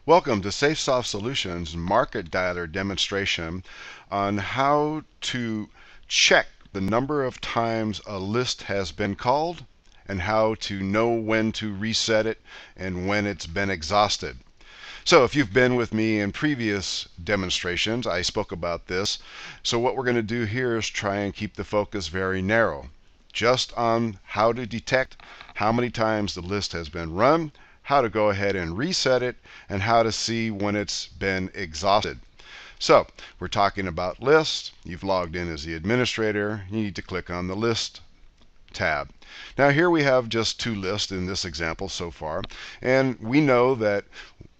Welcome to SafeSoft Solutions MarketDialer demonstration on how to check the number of times a list has been called and how to know when to reset it and when it's been exhausted. So if you've been with me in previous demonstrations, I spoke about this. So what we're going to do here is try and keep the focus very narrow, just on how to detect how many times the list has been run, how to go ahead and reset it, and how to see when it's been exhausted. So we're talking about lists. You've logged in as the administrator. You need to click on the list tab. Now here we have just two lists in this example so far, and we know that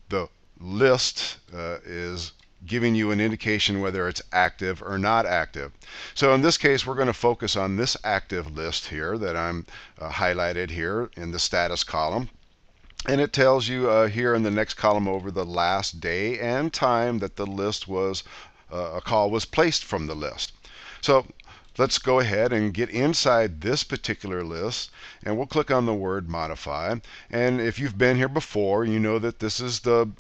the list is giving you an indication whether it's active or not active. So in this case, we're going to focus on this active list here that I'm highlighted here in the status column. And it tells you here in the next column over the last day and time that the list was, a call was placed from the list. So let's go ahead and get inside this particular list, and we'll click on the word modify. And if you've been here before, you know that this is the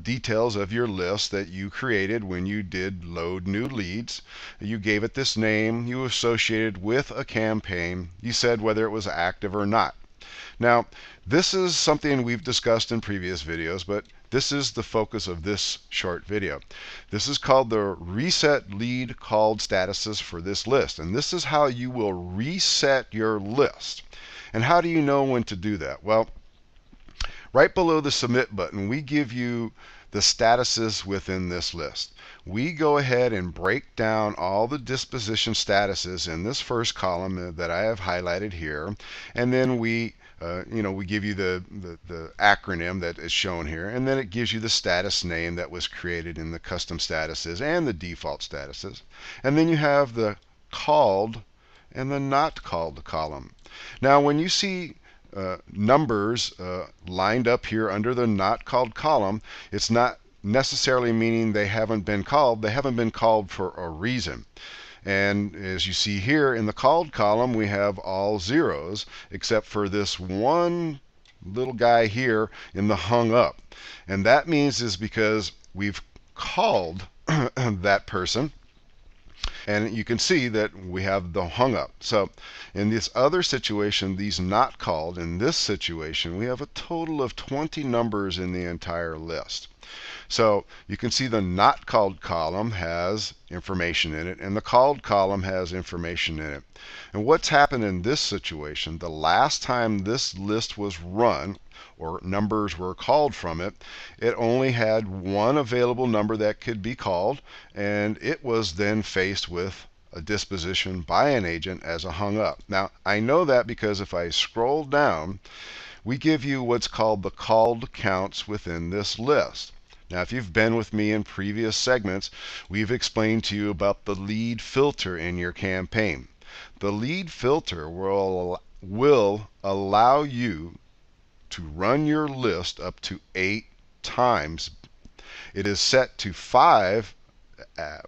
details of your list that you created when you did load new leads. You gave it this name, you associated with a campaign, you said whether it was active or not. Now, this is something we've discussed in previous videos, but this is the focus of this short video. This is called the reset lead called statuses for this list, and this is how you will reset your list. And how do you know when to do that? Well, right below the submit button, we give you the statuses within this list. We go ahead and break down all the disposition statuses in this first column that I have highlighted here, and then we give you the acronym that is shown here, and then it gives you the status name that was created in the custom statuses and the default statuses. And then you have the called and the not called column. Now, when you see numbers lined up here under the not called column, it's not necessarily meaning they haven't been called. They haven't been called for a reason. And as you see here in the called column, we have all zeros except for this one little guy here in the hung up. And that means is because we've called that person. And you can see that we have the hung up. So in this other situation, these not called, in this situation, we have a total of 20 numbers in the entire list. So you can see the not called column has information in it, and the called column has information in it. And what's happened in this situation, the last time this list was run, or numbers were called from it, it only had one available number that could be called, and it was then faced with a disposition by an agent as a hung up. Now, I know that because if I scroll down, we give you what's called the called counts within this list. Now, if you've been with me in previous segments, we've explained to you about the lead filter in your campaign. The lead filter will allow you to run your list up to 8 times. It is set to 5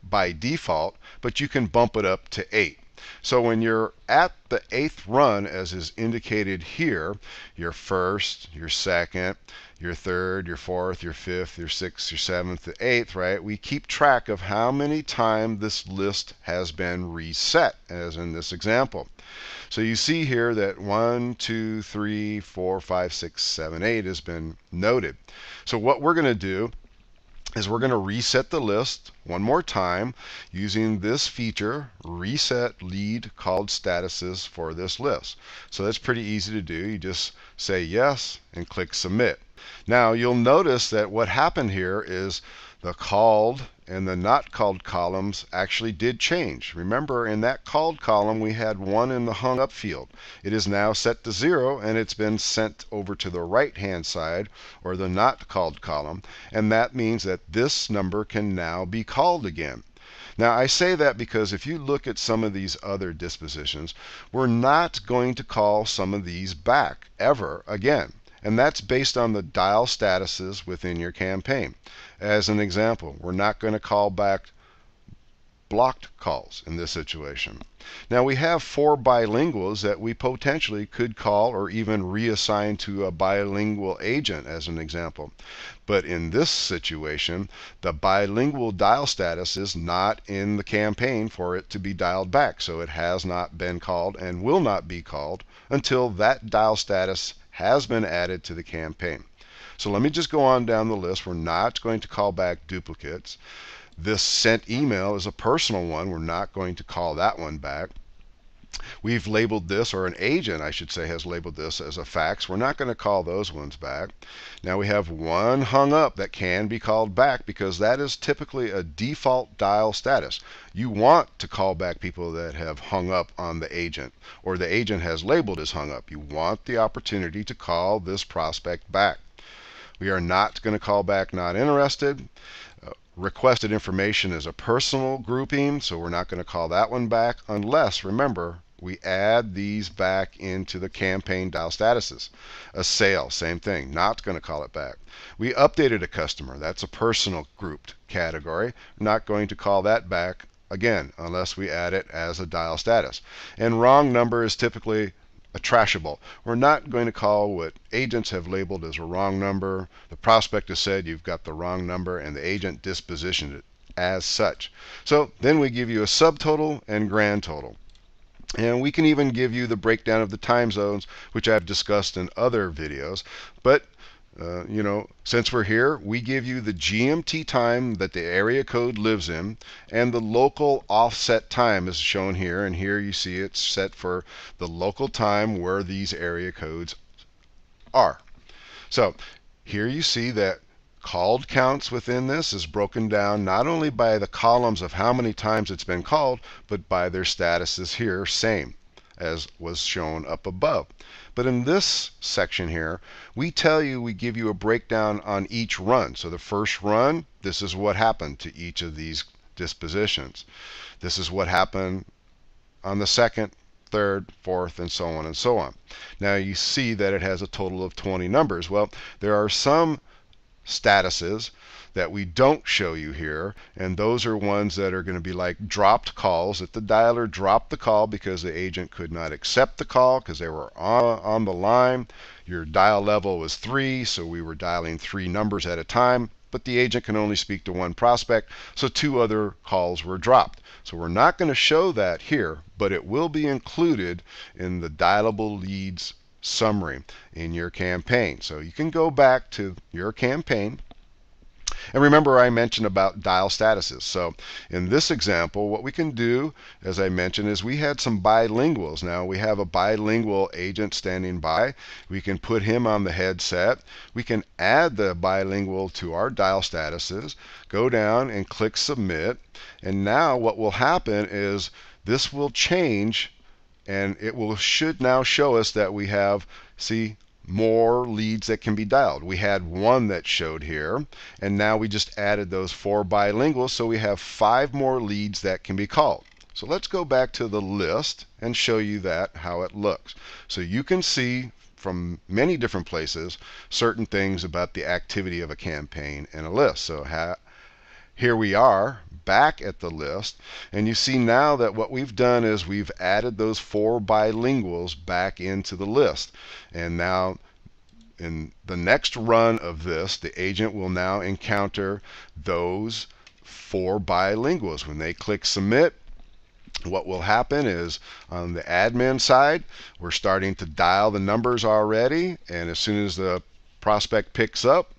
by default, but you can bump it up to 8. So when you're at the 8th run, as is indicated here, your first, your second, your third, your fourth, your fifth, your sixth, your seventh, the 8th, right? We keep track of how many times this list has been reset, as in this example. So you see here that 1, 2, 3, 4, 5, 6, 7, 8 has been noted. So what we're going to do is we're going to reset the list one more time using this feature, reset lead called statuses for this list. So that's pretty easy to do. You just say yes and click submit. Now you'll notice that what happened here is the called and the not called columns actually did change. Remember, in that called column we had 1 in the hung up field. It is now set to 0, and it's been sent over to the right hand side, or the not called column, and that means that this number can now be called again. Now, I say that because if you look at some of these other dispositions, we're not going to call some of these back ever again. And that's based on the dial statuses within your campaign. As an example, we're not going to call back blocked calls in this situation. Now we have 4 bilinguals that we potentially could call or even reassign to a bilingual agent as an example. But in this situation, the bilingual dial status is not in the campaign for it to be dialed back. So it has not been called and will not be called until that dial status has been added to the campaign. So let me just go on down the list. We're not going to call back duplicates. This sent email is a personal one. We're not going to call that one back. We've labeled this, or an agent, I should say, has labeled this as a fax. We're not going to call those ones back. Now we have one hung up that can be called back because that is typically a default dial status. You want to call back people that have hung up on the agent, or the agent has labeled as hung up. You want the opportunity to call this prospect back. We are not going to call back not interested. Requested information is a personal grouping, so we're not going to call that one back unless, remember, we add these back into the campaign dial statuses. A sale, same thing, not going to call it back. We updated a customer, that's a personal grouped category, not going to call that back again unless we add it as a dial status. And wrong number is typically a trashable. We're not going to call what agents have labeled as a wrong number. The prospect has said you've got the wrong number and the agent dispositioned it as such. So then we give you a subtotal and grand total. And we can even give you the breakdown of the time zones, which I've discussed in other videos. But since we're here, we give you the GMT time that the area code lives in, and the local offset time is shown here. And here you see it's set for the local time where these area codes are. So here you see that called counts within this is broken down not only by the columns of how many times it's been called, but by their statuses here, same as was shown up above. But in this section here, we give you a breakdown on each run. So the first run, this is what happened to each of these dispositions. This is what happened on the second, third, fourth, and so on and so on. Now you see that it has a total of 20 numbers. Well, there are some statuses that we don't show you here, and those are ones that are going to be like dropped calls. If the dialer dropped the call because the agent could not accept the call because they were on the line, your dial level was 3, so we were dialing 3 numbers at a time, but the agent can only speak to one prospect, so 2 other calls were dropped. So we're not going to show that here, but it will be included in the dialable leads summary in your campaign. So you can go back to your campaign. And remember, I mentioned about dial statuses. So in this example, what we can do, as I mentioned, is we had some bilinguals. Now we have a bilingual agent standing by. We can put him on the headset. We can add the bilingual to our dial statuses, go down and click submit. And now what will happen is this will change, and it should now show us that we have, see, more leads that can be dialed. We had 1 that showed here, and now we just added those 4 bilinguals, so we have 5 more leads that can be called. So let's go back to the list and show you that, how it looks. So you can see from many different places certain things about the activity of a campaign in a list. So here we are back at the list, and you see now that what we've done is we've added those 4 bilinguals back into the list. And now in the next run of this, the agent will now encounter those 4 bilinguals. When they click submit, what will happen is on the admin side, we're starting to dial the numbers already, and as soon as the prospect picks up,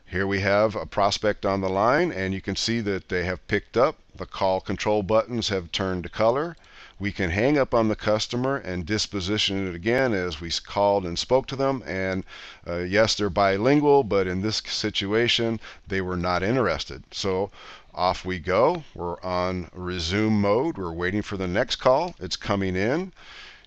here we have a prospect on the line, and you can see that they have picked up. The call control buttons have turned to color. We can hang up on the customer and disposition it again as we called and spoke to them. And yes, they're bilingual, but in this situation, they were not interested. So off we go. We're on resume mode. We're waiting for the next call. It's coming in.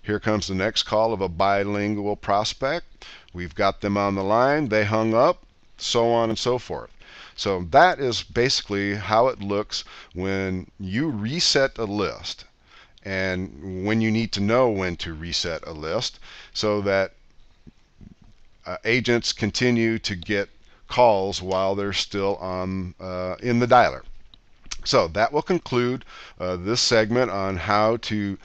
Here comes the next call of a bilingual prospect. We've got them on the line. They hung up, so on and so forth. So that is basically how it looks when you reset a list, and when you need to know when to reset a list so that agents continue to get calls while they're still on in the dialer. So that will conclude this segment on how to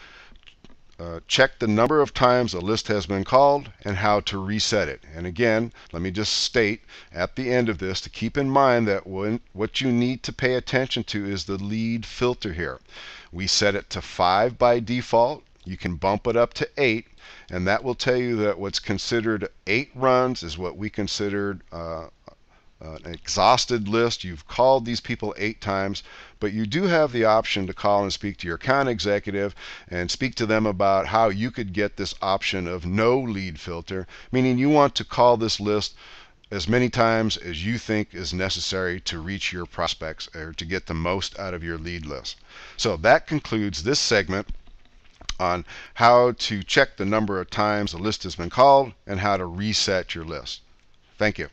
check the number of times a list has been called and how to reset it. And again, let me just state at the end of this to keep in mind that what you need to pay attention to is the lead filter here. We set it to 5 by default. You can bump it up to 8, and that will tell you that what's considered 8 runs is what we considered an exhausted list. You've called these people 8 times, but you do have the option to call and speak to your account executive and speak to them about how you could get this option of no lead filter, meaning you want to call this list as many times as you think is necessary to reach your prospects or to get the most out of your lead list. So that concludes this segment on how to check the number of times a list has been called and how to reset your list. Thank you.